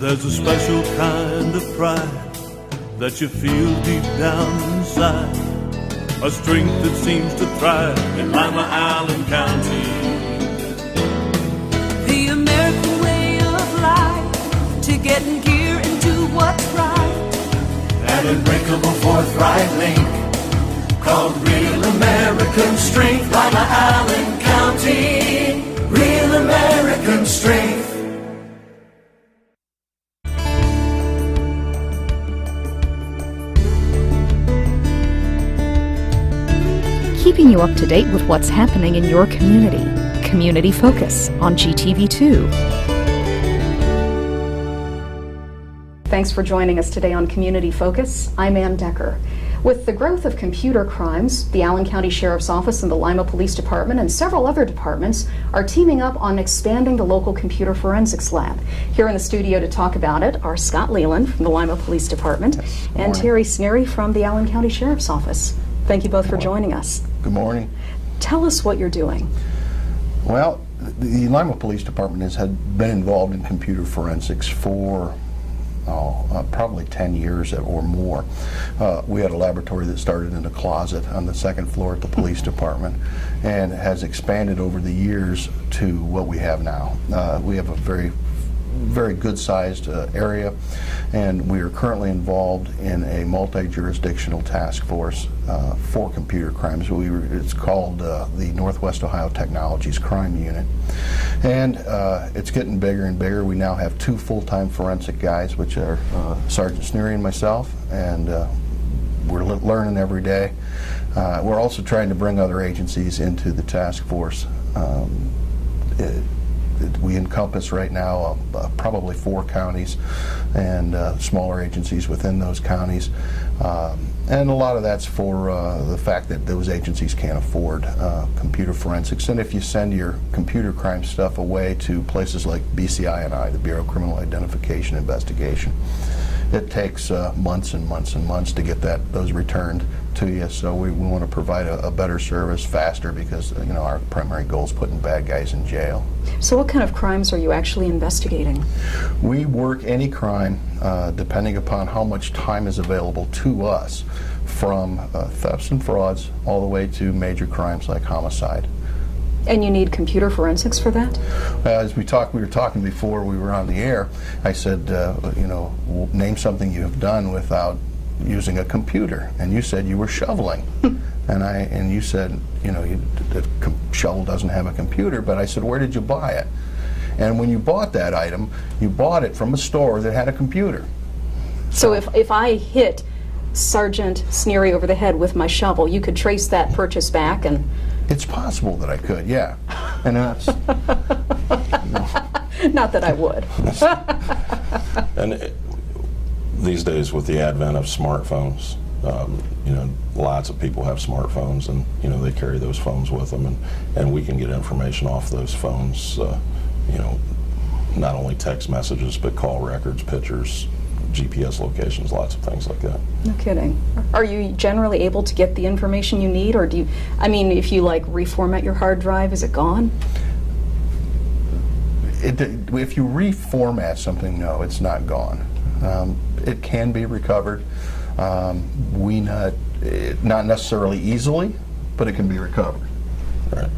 There's a special kind of pride that you feel deep down inside, a strength that seems to thrive in Lima, Allen County. The American way of life, to get in gear and do what's right. An unbreakable forthright link called Real American Strength. Lima, Allen County, Real American Strength. Keeping you up to date with what's happening in your community. Community Focus on GTV2. Thanks for joining us today on Community Focus. I'm Anne Decker. With the growth of computer crimes, the Allen County Sheriff's Office and the Lima Police Department and several other departments are teaming up on expanding the local computer forensics lab. Here in the studio to talk about it are Scott Leland from the Lima Police Department and Terry Sneary from the Allen County Sheriff's Office. Thank you both for joining us. Good morning. Tell us what you're doing. Well, the Lima Police Department has been involved in computer forensics for probably 10 years or more. We had a laboratory that started in a closet on the second floor at the police department and has expanded over the years to what we have now. We have a very good-sized area, and we are currently involved in a multi-jurisdictional task force for computer crimes. It's called the Northwest Ohio Technologies Crime Unit, and it's getting bigger and bigger. We now have 2 full-time forensic guys, which are Sergeant Sneary and myself, and we're learning every day. We're also trying to bring other agencies into the task force. We encompass right now probably 4 counties and smaller agencies within those counties. And a lot of that's for the fact that those agencies can't afford computer forensics. And if you send your computer crime stuff away to places like BCI&I, the Bureau of Criminal Identification Investigation, it takes months and months and months to get those returned to you. So we want to provide a better service faster because our primary goal is putting bad guys in jail. So what kind of crimes are you actually investigating? We work any crime depending upon how much time is available to us, from thefts and frauds all the way to major crimes like homicide. And you need computer forensics for that? As we were talking before we were on the air, I said, name something you have done without using a computer, and you said you were shoveling. And you said, the shovel doesn't have a computer, but I said, where did you buy it? And when you bought that item, you bought it from a store that had a computer. So if I hit Sergeant Sneary over the head with my shovel, you could trace that purchase back and... It's possible that I could, yeah. And that's... Not that I would. And these days, with the advent of smartphones, lots of people have smartphones, and they carry those phones with them, and we can get information off those phones. Not only text messages, but call records, pictures, GPS locations, lots of things like that. No kidding. Are you generally able to get the information you need, or do you? I mean, if you reformat your hard drive, is it gone? If you reformat something, no, it's not gone. It can be recovered. Not necessarily easily, but it can be recovered. Right.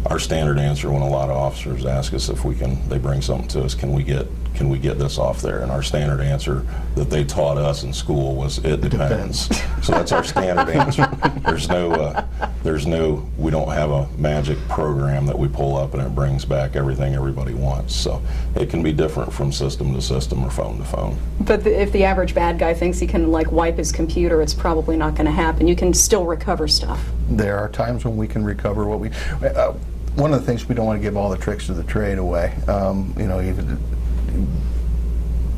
Our standard answer when a lot of officers ask us if they bring something to us, can we get this off there? And our standard answer that they taught us in school was, it depends. So that's our standard answer. We don't have a magic program that we pull up and it brings back everything everybody wants. So it can be different from system to system or phone to phone. But if the average bad guy thinks he can wipe his computer, it's probably not going to happen. You can still recover stuff. There are times when we can recover what we... one of the things, we don't want to give all the tricks of the trade away.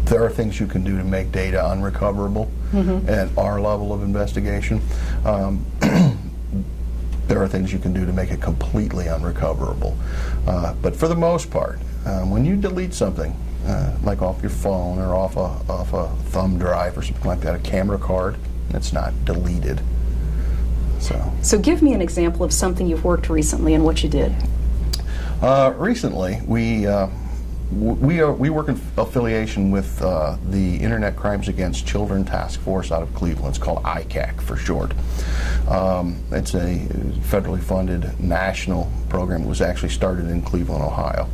There are things you can do to make data unrecoverable at our level of investigation. There are things you can do to make it completely unrecoverable. But for the most part, when you delete something, like off your phone or off a thumb drive or something like that, a camera card, it's not deleted. So give me an example of something you've worked recently and what you did. Recently, we We work in affiliation with the Internet Crimes Against Children Task Force out of Cleveland. It's called ICAC for short. It's a federally funded national program. It was actually started in Cleveland, Ohio,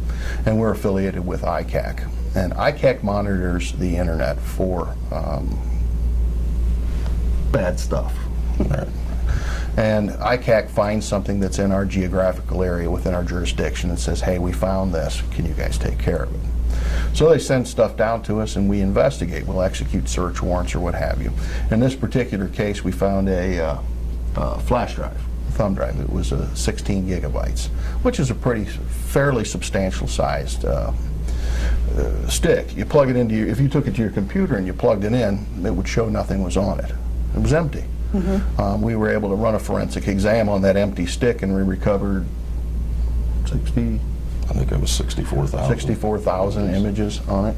and we're affiliated with ICAC. And ICAC monitors the internet for bad stuff. Right. And ICAC finds something that's in our geographical area within our jurisdiction and says, hey, we found this, can you guys take care of it? So they send stuff down to us and we investigate. We'll execute search warrants or what have you. In this particular case, we found a flash drive, a thumb drive. It was 16 gigabytes, which is a fairly substantial sized stick. You plug it into if you took it to your computer and you plugged it in, it would show nothing was on it. It was empty. We were able to run a forensic exam on that empty stick, and we recovered 60. I think it was 64,000. 64,000 images on it.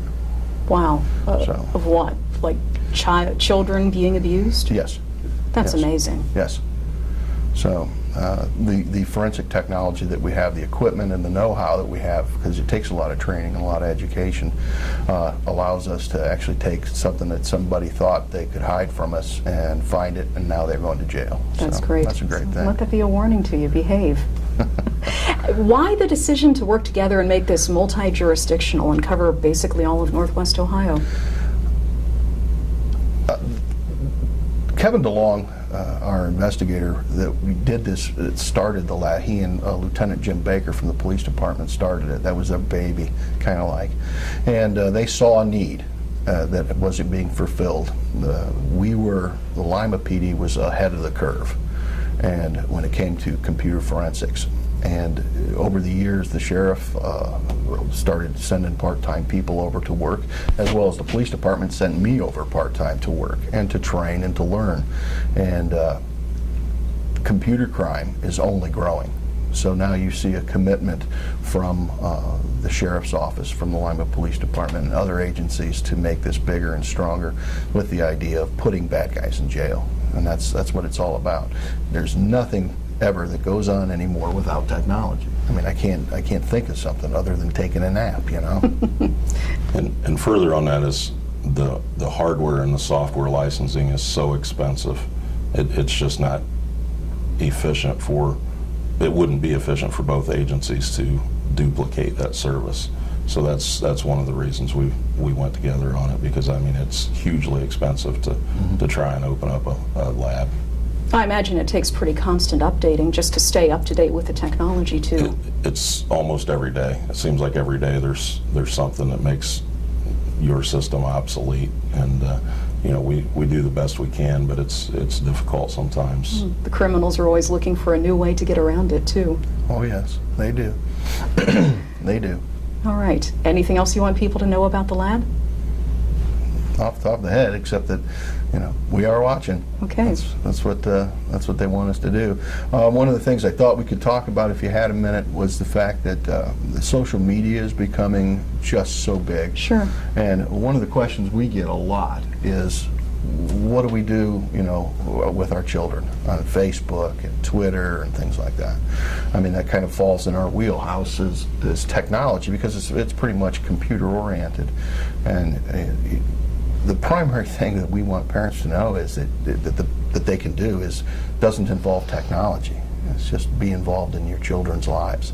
Wow. So. Of what? Like children being abused? Yes. That's Yes. amazing. Yes. So the forensic technology that we have, the equipment and the know-how that we have, because it takes a lot of training and a lot of education, allows us to actually take something that somebody thought they could hide from us and find it, and now they're going to jail. That's So great. That's a great thing. Let that be a warning to you. Behave. Why the decision to work together and make this multi-jurisdictional and cover basically all of Northwest Ohio? Kevin DeLong, our investigator that we did this, it started he and Lieutenant Jim Baker from the police department started it. That was their baby, kind of like. And they saw a need that wasn't being fulfilled. The Lima PD was ahead of the curve, and when it came to computer forensics. And over the years, the sheriff started sending part-time people over to work, as well as the police department sent me over part-time to work and to train and to learn. And computer crime is only growing. So now you see a commitment from the sheriff's office, from the Lima Police Department and other agencies to make this bigger and stronger, with the idea of putting bad guys in jail. And that's what it's all about. There's nothing ever that goes on anymore without technology. I mean, I can't think of something other than taking a nap, you know. And further on that is the hardware and the software licensing is so expensive. It's just not efficient it wouldn't be efficient for both agencies to duplicate that service. So that's one of the reasons we went together on it, because I mean it's hugely expensive to try and open up a lab. I imagine it takes pretty constant updating just to stay up to date with the technology too. It's almost every day. It seems like every day there's something that makes your system obsolete, and you know, we do the best we can, but it's difficult sometimes. The criminals are always looking for a new way to get around it too. Oh yes, they do. They do. All right. Anything else you want people to know about the lab? Off the top of the head, except that, you know, we are watching. Okay. That's what they want us to do. One of the things I thought we could talk about, if you had a minute, was the fact that the social media is becoming just so big. Sure. And one of the questions we get a lot is, what do we do, you know, with our children on Facebook and Twitter and things like that? I mean, that kind of falls in our wheelhouse as technology, because it's pretty much computer oriented, and the primary thing that we want parents to know is that they can do doesn't involve technology. It's just be involved in your children's lives.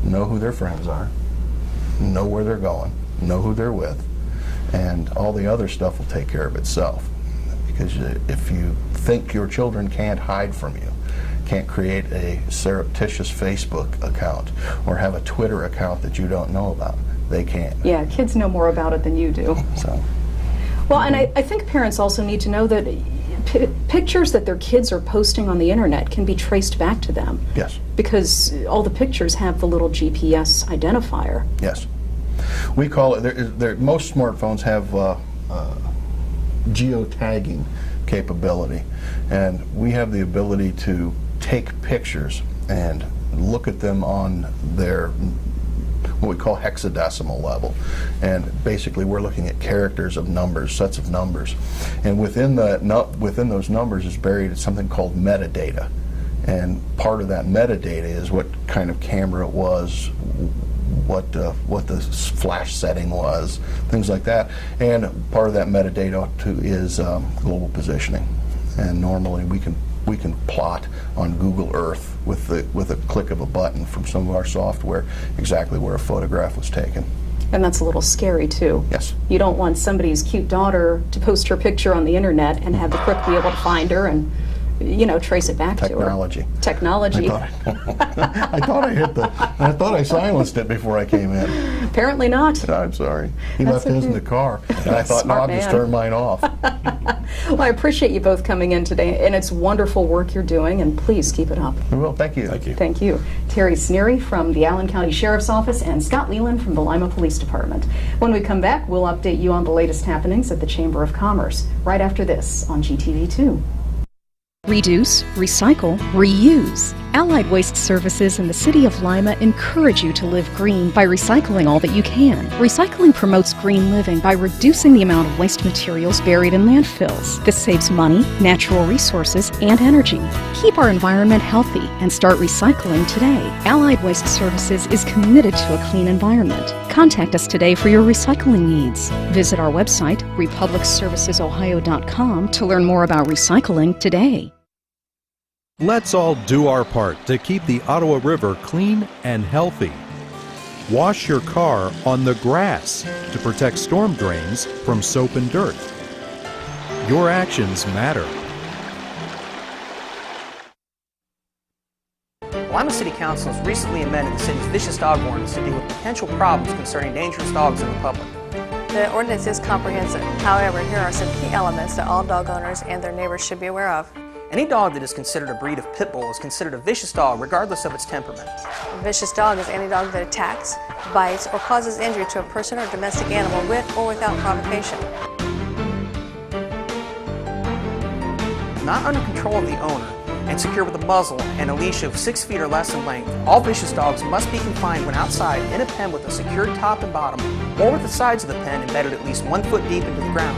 Know who their friends are, know where they're going, know who they're with, and all the other stuff will take care of itself. Because if you think your children can't hide from you, can't create a surreptitious Facebook account or have a Twitter account that you don't know about, they can't. Yeah, kids know more about it than you do. So. Well, and I think parents also need to know that pictures that their kids are posting on the internet can be traced back to them. Yes. Because all the pictures have the little GPS identifier. Yes. We call it, most smartphones have geotagging capability, and we have the ability to take pictures and look at them on their what we call hexadecimal level, and basically we're looking at characters of numbers, sets of numbers, and within those numbers is buried something called metadata, and part of that metadata is what kind of camera it was, what the flash setting was, things like that. And part of that metadata too is global positioning. And normally we can plot on Google Earth with a click of a button from some of our software exactly where a photograph was taken. And that's a little scary, too. Yes. You don't want somebody's cute daughter to post her picture on the internet and have the crook be able to find her and, you know, trace it back Technology. to her. Technology. I thought I silenced it before I came in. Apparently not. I'm sorry. He That's left his in okay. the car, and I thought, no, Smart I'll just man. turn mine off. Well, I appreciate you both coming in today, and it's wonderful work you're doing, and please keep it up. Well, thank you. Thank you. Thank you. Terry Sneary from the Allen County Sheriff's Office and Scott Leland from the Lima Police Department. When we come back, we'll update you on the latest happenings at the Chamber of Commerce, right after this on GTV2. Reduce, recycle, reuse. Allied Waste Services in the City of Lima encourage you to live green by recycling all that you can. Recycling promotes green living by reducing the amount of waste materials buried in landfills. This saves money, natural resources, and energy. Keep our environment healthy and start recycling today. Allied Waste Services is committed to a clean environment. Contact us today for your recycling needs. Visit our website, republicservicesohio.com, to learn more about recycling today. Let's all do our part to keep the Ottawa River clean and healthy. Wash your car on the grass to protect storm drains from soap and dirt. Your actions matter. Lima City Council has recently amended the city's vicious dog ordinance to deal with potential problems concerning dangerous dogs in the public. The ordinance is comprehensive. However, here are some key elements that all dog owners and their neighbors should be aware of. Any dog that is considered a breed of pit bull is considered a vicious dog regardless of its temperament. A vicious dog is any dog that attacks, bites, or causes injury to a person or domestic animal with or without provocation. Not under control of the owner and secure with a muzzle and a leash of 6 feet or less in length, all vicious dogs must be confined when outside in a pen with a secured top and bottom, or with the sides of the pen embedded at least 1 foot deep into the ground.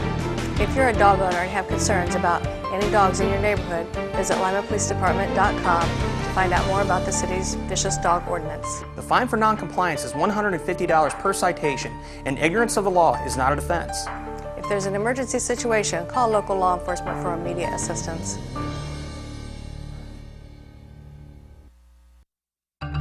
If you're a dog owner and have concerns about any dogs in your neighborhood, visit limapolicedepartment.com to find out more about the city's vicious dog ordinance. The fine for non-compliance is $150 per citation, and ignorance of the law is not a defense. If there's an emergency situation, call local law enforcement for immediate assistance.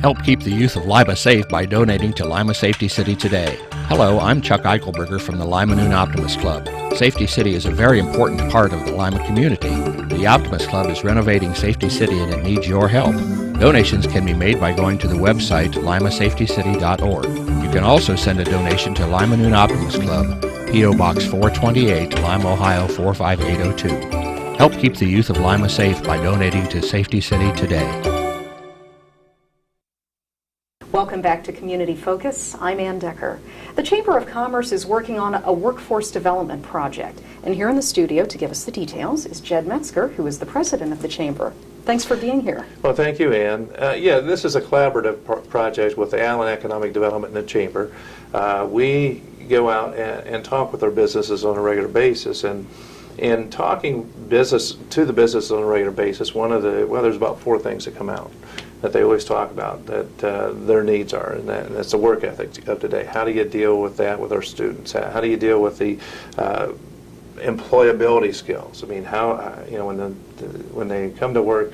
Help keep the youth of Lima safe by donating to Lima Safety City today. Hello, I'm Chuck Eichelberger from the Lima Noon Optimist Club. Safety City is a very important part of the Lima community. The Optimist Club is renovating Safety City and it needs your help. Donations can be made by going to the website limasafetycity.org. You can also send a donation to Lima Noon Optimist Club, P.O. Box 428, Lima, Ohio 45802. Help keep the youth of Lima safe by donating to Safety City today. Welcome back to Community Focus. I'm Anne Decker. The Chamber of Commerce is working on a workforce development project. And here in the studio to give us the details is Jed Metzger, who is the president of the Chamber. Thanks for being here. Well, thank you, Anne. This is a collaborative project with the Allen Economic Development and the Chamber. We go out and talk with our businesses on a regular basis. And in talking business to the businesses on a regular basis, there's about 4 things that come out that they always talk about, that their needs are, and that's the work ethic of today. How do you deal with that with our students? How do you deal with the employability skills? I mean, how when they come to work,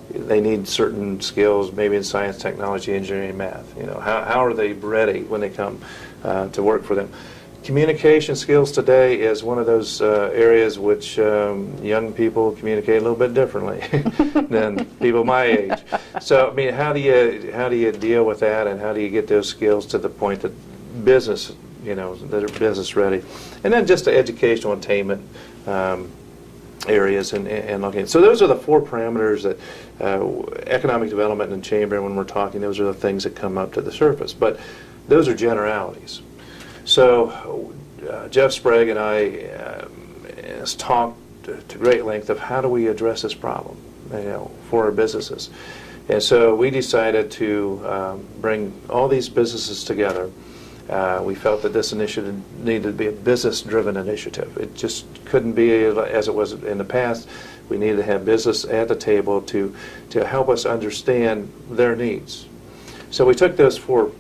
they need certain skills, maybe in science, technology, engineering, math. How are they ready when they come to work for them? Communication skills today is one of those areas which young people communicate a little bit differently than people my age. So, I mean, how do you deal with that, and how do you get those skills to the point that business, that are business ready, and then just the educational attainment areas and looking. So those are the 4 parameters that economic development and chamber. When we're talking, those are the things that come up to the surface. But those are generalities. So Jeff Sprague and I has talked to great length of how do we address this problem, for our businesses. And so we decided to bring all these businesses together. We felt that this initiative needed to be a business-driven initiative. It just couldn't be as it was in the past. We needed to have business at the table to help us understand their needs. So we took those 4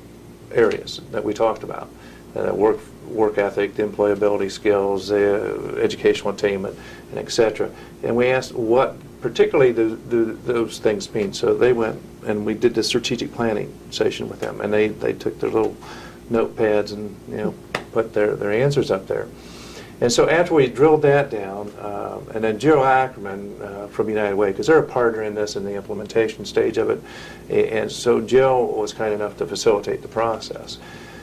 areas that we talked about. Work ethic, the employability skills, the educational attainment, and et cetera. And we asked what particularly do those things mean. So they went and we did the strategic planning session with them, and they took their little notepads and put their answers up there. And so after we drilled that down, and then Jill Ackerman from United Way, because they're a partner in this in the implementation stage of it, and so Jill was kind enough to facilitate the process.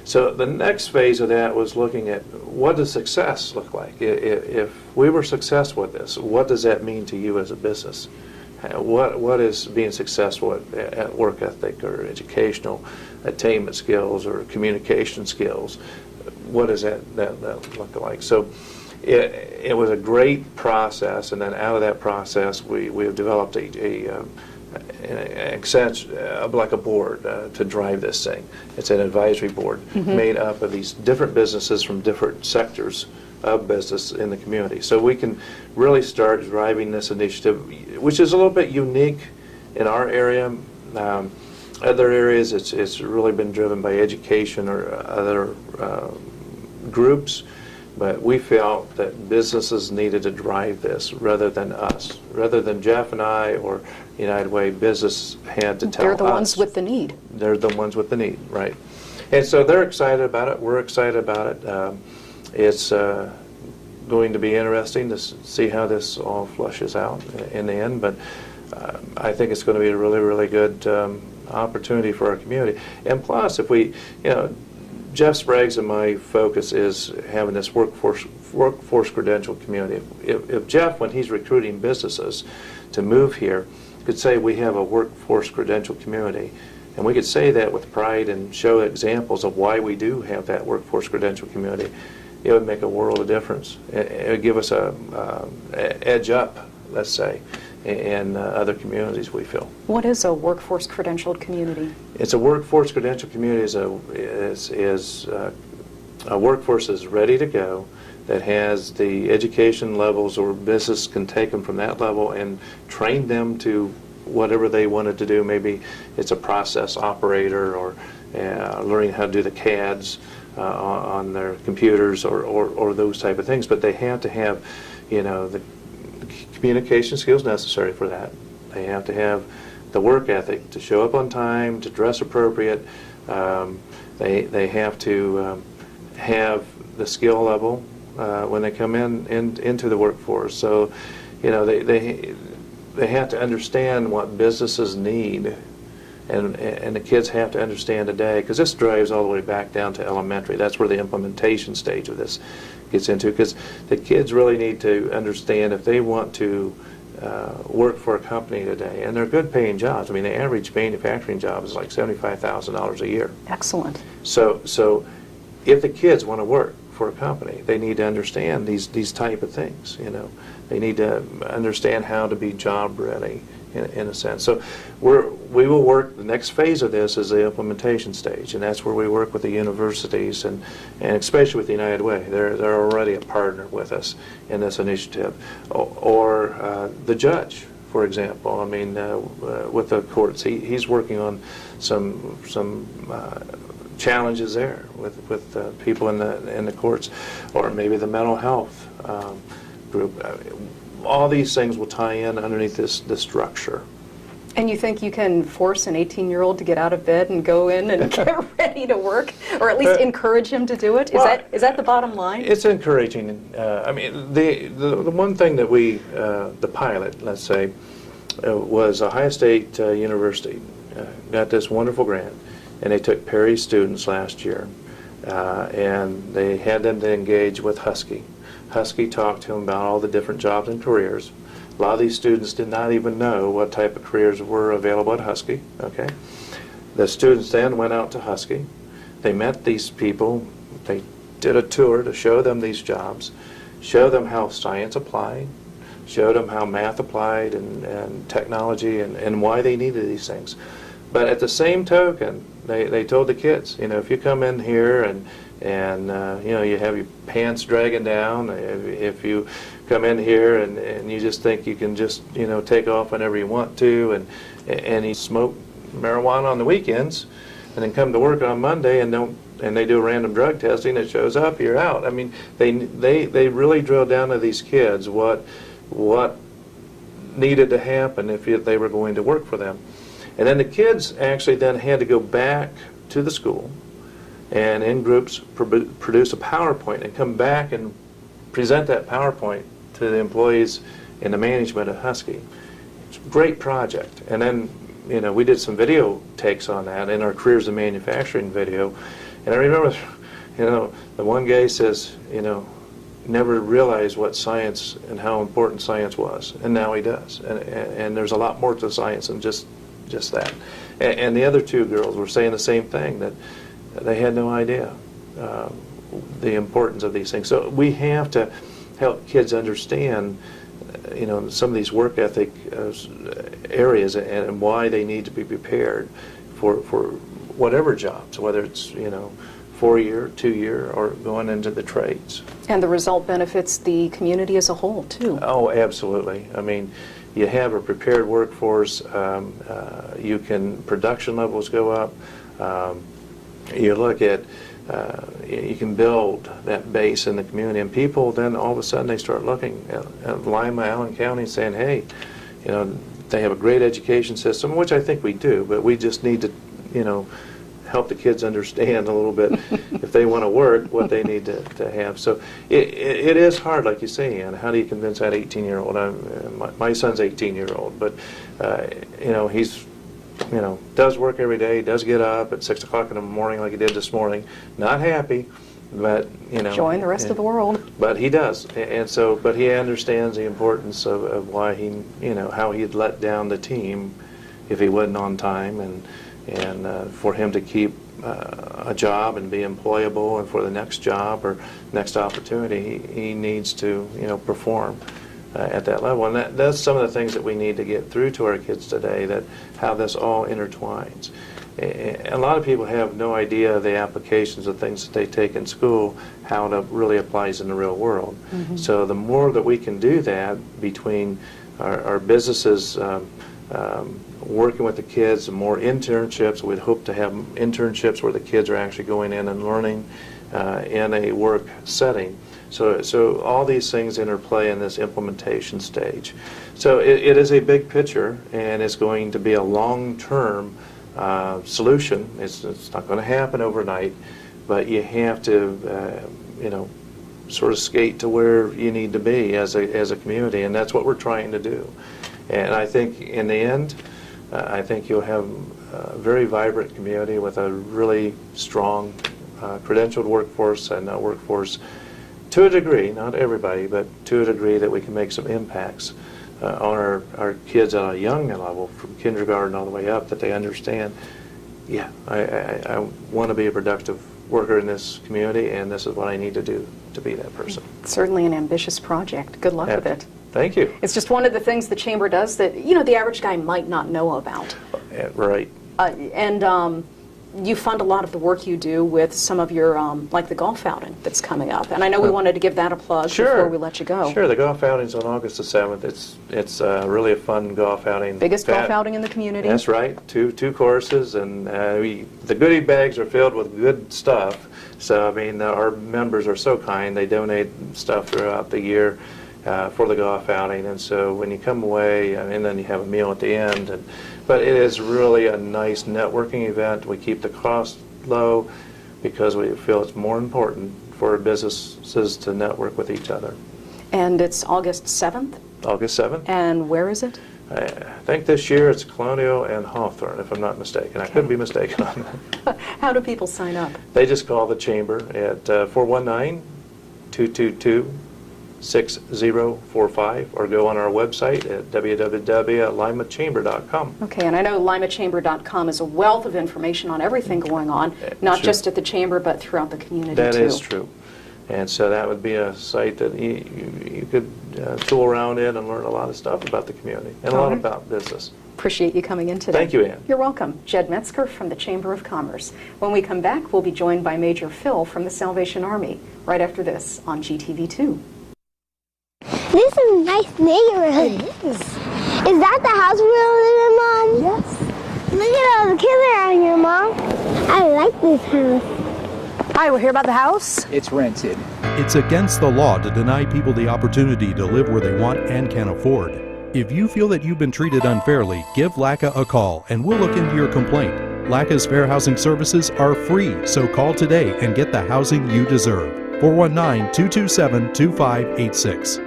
So the next phase of that was looking at what does success look like? If we were successful with this, what does that mean to you as a business? What is being successful at work ethic or educational attainment skills or communication skills? What does that look like? So it was a great process, and then out of that process we have developed like a board to drive this thing. It's an advisory board made up of these different businesses from different sectors of business in the community. So we can really start driving this initiative, which is a little bit unique in our area. Other areas, it's really been driven by education or other groups, but we felt that businesses needed to drive this rather than us. Rather than Jeff and I or United Way, business had to tell us. They're the ones with the need. They're the ones with the need, right. And so they're excited about it. We're excited about it. It's going to be interesting to see how this all flushes out in the end, but I think it's going to be a really, really good opportunity for our community. And plus, if we, Jeff Sprague's and my focus is having this workforce credential community. If Jeff, when he's recruiting businesses to move here, could say we have a workforce credential community, and we could say that with pride and show examples of why we do have that workforce credential community, it would make a world of difference. It would give us a edge up, let's say, in other communities, we feel. What is a workforce credentialed community? It's a workforce credentialed community is a workforce is ready to go, that has the education levels, or business can take them from that level and train them to whatever they wanted to do. Maybe it's a process operator, or learning how to do the CADs on their computers, or those type of things. But they have to have, the communication skills necessary for that. They have to have the work ethic to show up on time, to dress appropriate. They have to have the skill level when they come into the workforce. So, they have to understand what businesses need, and the kids have to understand today, because this drives all the way back down to elementary. That's where the implementation stage of this gets into, because the kids really need to understand if they want to work for a company today, and they're good paying jobs. I mean, the average manufacturing job is like $75,000 a year. Excellent. So if the kids want to work for a company, they need to understand these type of things. They need to understand how to be job ready, in a sense. So we will work. The next phase of this is the implementation stage, and that's where we work with the universities and especially with the United Way. They're already a partner with us in this initiative, or the judge, for example. I mean, with the courts, he's working on some challenges there with people in the courts, or maybe the mental health group. All these things will tie in underneath this structure. And you think you can force an 18-year-old to get out of bed and go in and get ready to work, or at least encourage him to do it? Is that the bottom line? It's encouraging. I mean, the one thing that we, the pilot, let's say, was Ohio State University got this wonderful grant, and they took Perry students last year, and they had them to engage with Husky. Husky talked to them about all the different jobs and careers. A lot of these students did not even know what type of careers were available at Husky. Okay, the students then went out to Husky. They met these people. They did a tour to show them these jobs, show them how science applied, showed them how math applied, and technology, and why they needed these things. But at the same token, they told the kids, if you come in here and you have your pants dragging down, if you come in here and you just think you can just take off whenever you want to, and you smoke marijuana on the weekends, and then come to work on Monday and they do random drug testing, it shows up, you're out. I mean, they really drill down to these kids what needed to happen if they were going to work for them. And then the kids actually then had to go back to the school and in groups produce a PowerPoint and come back and present that PowerPoint to the employees in the management of Husky. It's a great project. And then, you know, we did some video takes on that in our Careers in Manufacturing video. And I remember, you know, the one guy says, you know, never realized what science and how important science was, and now he does. And there's a lot more to science than just that. And the other two girls were saying the same thing, that they had no idea the importance of these things. So we have to help kids understand, you know, some of these work ethic areas and why they need to be prepared for whatever jobs, whether it's, you know, 4-year, 2-year, or going into the trades. And the result benefits the community as a whole, too. Oh, absolutely. I mean, you have a prepared workforce, production levels go up, you look at, you can build that base in the community, and people then all of a sudden they start looking at Lima, Allen County and saying, hey, you know, they have a great education system, which I think we do, but we just need to, you know, help the kids understand a little bit if they want to work, what they need to have. So it is hard, like you say, Ann. How do you convince that 18-year-old? My son's 18-year-old, but you know, he's, you know, does work every day, does get up at 6 o'clock in the morning like he did this morning. Not happy, but, you know. Enjoying the rest of the world. But he does, and so, but he understands the importance of why he, you know, how he'd let down the team if he wasn't on time, and for him to keep a job and be employable, and for the next job or next opportunity, he needs to, you know, perform at that level. And that's some of the things that we need to get through to our kids today, that how this all intertwines. A lot of people have no idea the applications of things that they take in school, how it really applies in the real world. Mm-hmm. So the more that we can do that between our businesses, working with the kids, and more internships. We'd hope to have internships where the kids are actually going in and learning in a work setting. So all these things interplay in this implementation stage. So it is a big picture, and it's going to be a long-term solution. It's not going to happen overnight, but you have to, you know, sort of skate to where you need to be as a community, and that's what we're trying to do. And I think in the end, I think you'll have a very vibrant community with a really strong credentialed workforce, and a workforce to a degree, not everybody, but to a degree that we can make some impacts on our kids at a young level, from kindergarten all the way up, that they understand, yeah, I want to be a productive worker in this community, and this is what I need to do to be that person. Certainly an ambitious project. Good luck with it. Thank you. It's just one of the things the Chamber does that, you know, the average guy might not know about. Right. And you fund a lot of the work you do with some of your, like the golf outing that's coming up. And I know we wanted to give that a plug before we let you go. Sure. The golf outing's on August the 7th. It's really a fun golf outing. Biggest golf outing in the community. That's right. Two courses, and the goodie bags are filled with good stuff. So, I mean, our members are so kind. They donate stuff throughout the year for the golf outing, and so when you come away, and then you have a meal at the end, but it is really a nice networking event. We keep the cost low because we feel it's more important for businesses to network with each other. And it's August 7th? August 7th. And where is it? I think this year it's Colonial and Hawthorne, if I'm not mistaken. I could be mistaken on that. How do people sign up? They just call the Chamber at 419-222-6045, or go on our website at www.limachamber.com. Okay, and I know limachamber.com is a wealth of information on everything going on, not just at the Chamber, but throughout the community, That too. is true. And so that would be a site that you could tool around in and learn a lot of stuff about the community, and a lot about business. Appreciate you coming in today. Thank you, Ann. You're welcome. Jed Metzger from the Chamber of Commerce. When we come back, we'll be joined by Major Phil from the Salvation Army, right after this on GTV2. This is a nice neighborhood. It is. Is that the house we live in, Mom? Yes. Look at all the kids around here, Mom. I like this house. Hi, we're here about the house. It's rented. It's against the law to deny people the opportunity to live where they want and can afford. If you feel that you've been treated unfairly, give LACA a call and we'll look into your complaint. LACA's fair housing services are free, so call today and get the housing you deserve. 419-227-2586.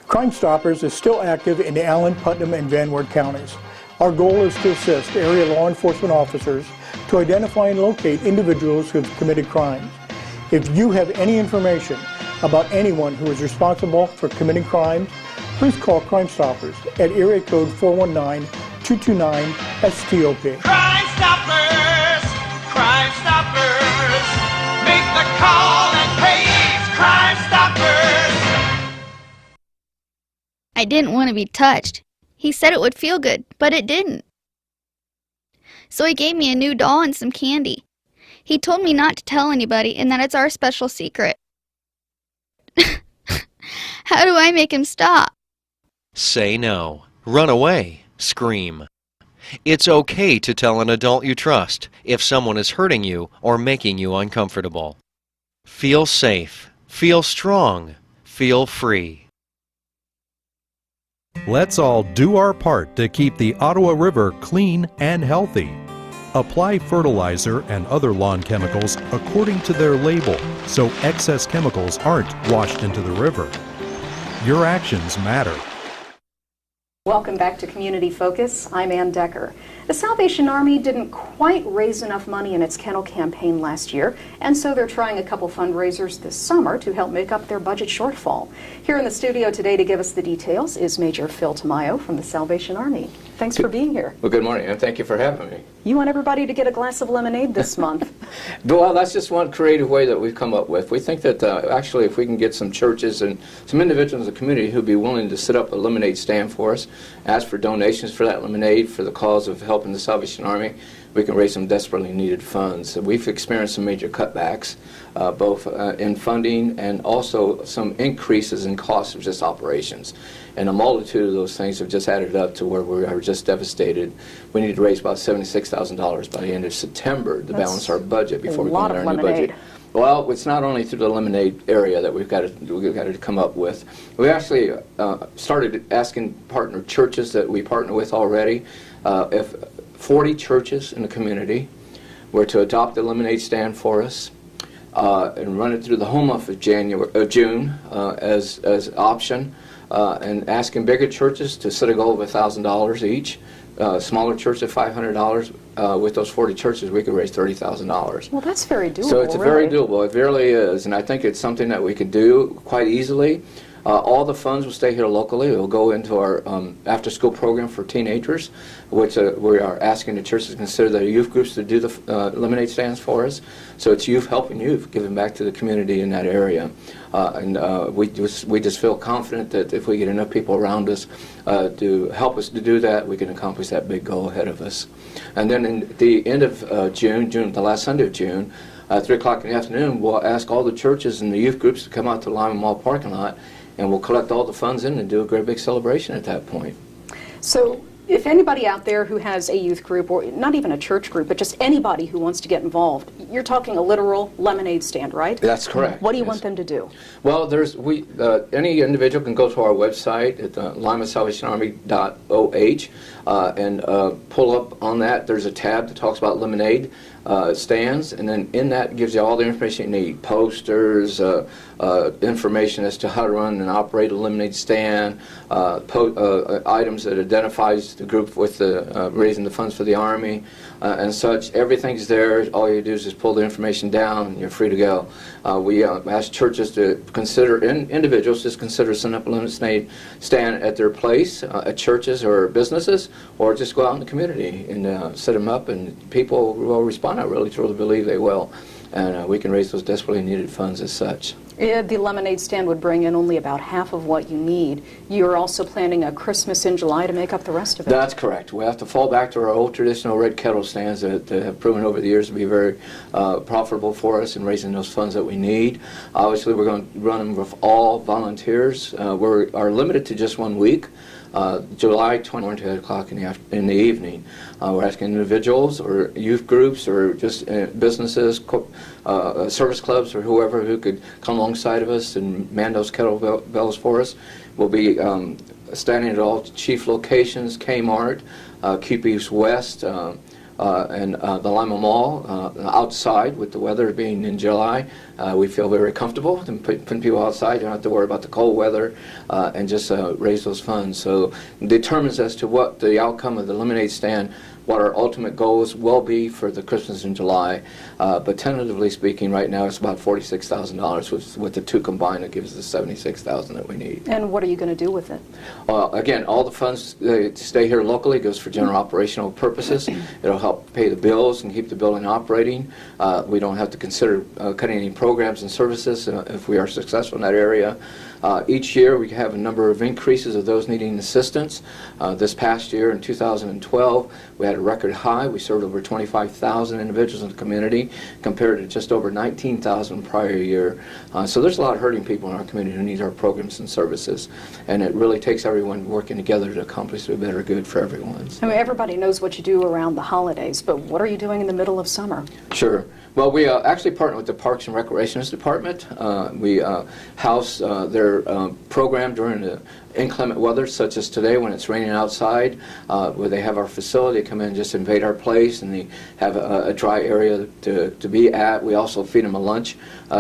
Crime Stoppers is still active in the Allen, Putnam, and Van Wert counties. Our goal is to assist area law enforcement officers to identify and locate individuals who have committed crimes. If you have any information about anyone who is responsible for committing crimes, please call Crime Stoppers at area code 419-229-STOP. Crime Stoppers, make the call and pays, Crime Stoppers. I didn't want to be touched. He said it would feel good, but it didn't. So he gave me a new doll and some candy. He told me not to tell anybody and that it's our special secret. How do I make him stop? Say no. Run away. Scream. It's okay to tell an adult you trust if someone is hurting you or making you uncomfortable. Feel safe. Feel strong. Feel free. Let's all do our part to keep the Ottawa River clean and healthy. Apply fertilizer and other lawn chemicals according to their label so excess chemicals aren't washed into the river. Your actions matter. Welcome back to Community Focus. I'm Anne Decker. The Salvation Army didn't quite raise enough money in its kennel campaign last year, and so they're trying a couple fundraisers this summer to help make up their budget shortfall. Here in the studio today to give us the details is Major Phil Tamayo from the Salvation Army. Thanks for being here. Well, good morning, and thank you for having me. You want everybody to get a glass of lemonade this month. Well, that's just one creative way that we've come up with. We think that actually if we can get some churches and some individuals in the community who'd be willing to set up a lemonade stand for us, ask for donations for that lemonade for the cause of helping the Salvation Army, we can raise some desperately needed funds. So we've experienced some major cutbacks, both in funding and also some increases in costs of just operations. And a multitude of those things have just added up to where we are just devastated. We need to raise about $76,000 by the end of September to balance our budget before we go into our new budget. Well, it's not only through the lemonade area that we've got to come up with. We actually started asking partner churches that we partner with already if 40 churches in the community were to adopt the lemonade stand for us and run it through the whole month of June as option, and asking bigger churches to set a goal of $1,000 each. Smaller churches $500. With those 40 churches, we could raise $30,000. Well, that's very doable. So it's very doable. It really is, and I think it's something that we could do quite easily. All the funds will stay here locally. It will go into our after-school program for teenagers, which we are asking the churches to consider their youth groups to do the lemonade stands for us. So it's youth helping youth, giving back to the community in that area. And we just feel confident that if we get enough people around us to help us to do that, we can accomplish that big goal ahead of us. And then in the end of June, the last Sunday of June, 3 o'clock in the afternoon, we'll ask all the churches and the youth groups to come out to the Lima Mall parking lot, and we'll collect all the funds in and do a great big celebration at that point. So if anybody out there who has a youth group, or not even a church group, but just anybody who wants to get involved, you're talking a literal lemonade stand, right? That's correct. What do you want them to do? Well, any individual can go to our website at limasalvationarmy.oh and pull up on that. There's a tab that talks about lemonade stands, and then in that gives you all the information you need: posters, information as to how to run and operate a lemonade stand, items that identifies the group with the raising the funds for the Army, and such. Everything's there. All you do is just pull the information down, and you're free to go. We ask churches to consider, individuals just consider setting up a lemonade stand at their place, at churches or businesses, or just go out in the community and set them up, and people will respond. I really truly believe they will, and we can raise those desperately needed funds as such. The lemonade stand would bring in only about half of what you need. You're also planning a Christmas in July to make up the rest of it. That's correct. We have to fall back to our old traditional red kettle stands that have proven over the years to be very profitable for us in raising those funds that we need. Obviously, we're going to run them with all volunteers. We are limited to just 1 week. July 21 to 8 o'clock in the evening. We're asking individuals or youth groups or just businesses, service clubs or whoever who could come alongside of us and man those kettlebells for us. We'll be standing at all chief locations, Kmart, QP's West, and the Lima Mall outside. With the weather being in July, we feel very comfortable in putting people outside. You don't have to worry about the cold weather and just raise those funds. So it determines as to what the outcome of the lemonade stand, what our ultimate goals will be for the Christmas in July. But tentatively speaking, right now it's about $46,000 with the two combined. That gives us the $76,000 that we need. And what are you going to do with it? Again, all the funds stay here locally. It goes for general operational purposes. It'll help pay the bills and keep the building operating. We don't have to consider cutting any programs and services if we are successful in that area. Each year we have a number of increases of those needing assistance. This past year in 2012 we had a record high. We served over 25,000 individuals in the community compared to just over 19,000 prior year. So there's a lot of hurting people in our community who need our programs and services, and it really takes everyone working together to accomplish a better good for everyone. I mean, everybody knows what you do around the holidays, but what are you doing in the middle of summer? Sure. Well, we actually partner with the Parks and Recreations Department. We house their program during the inclement weather, such as today when it's raining outside, where they have our facility, come in and just invade our place, and they have a dry area to be at. We also feed them a lunch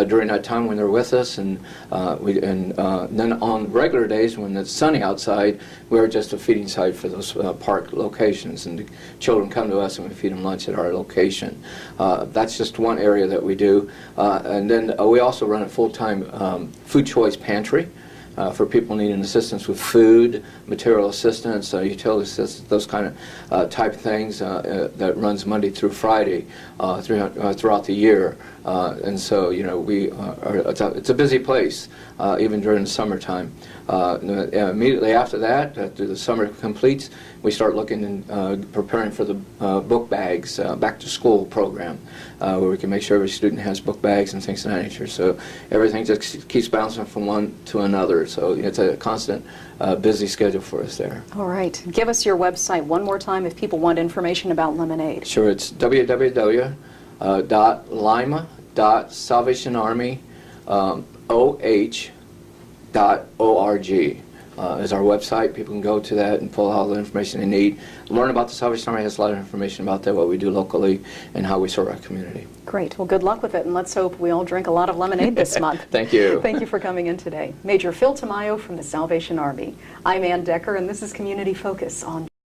during that time when they're with us, and then on regular days when it's sunny outside, we're just a feeding site for those park locations, and the children come to us and we feed them lunch at our location. That's just one area that we do, and then we also run a full-time food choice pantry. For people needing assistance with food, material assistance, utility assistance, those kind of type things that runs Monday through Friday throughout the year. And so, you know, it's a busy place, even during the summertime. Immediately after that, after the summer completes, we start looking and preparing for the book bags, back to school program, where we can make sure every student has book bags and things of that nature. So everything just keeps bouncing from one to another. So it's a constant busy schedule for us there. All right. Give us your website one more time if people want information about lemonade. Sure. It's www.lima.salvationarmy.org. Is our website. People can go to that and pull all the information they need. Learn about the Salvation Army. Has a lot of information about that, what we do locally, and how we serve our community. Great. Well, good luck with it, and let's hope we all drink a lot of lemonade this month. Thank you. Thank you for coming in today. Major Phil Tamayo from the Salvation Army. I'm Anne Decker, and this is Community Focus on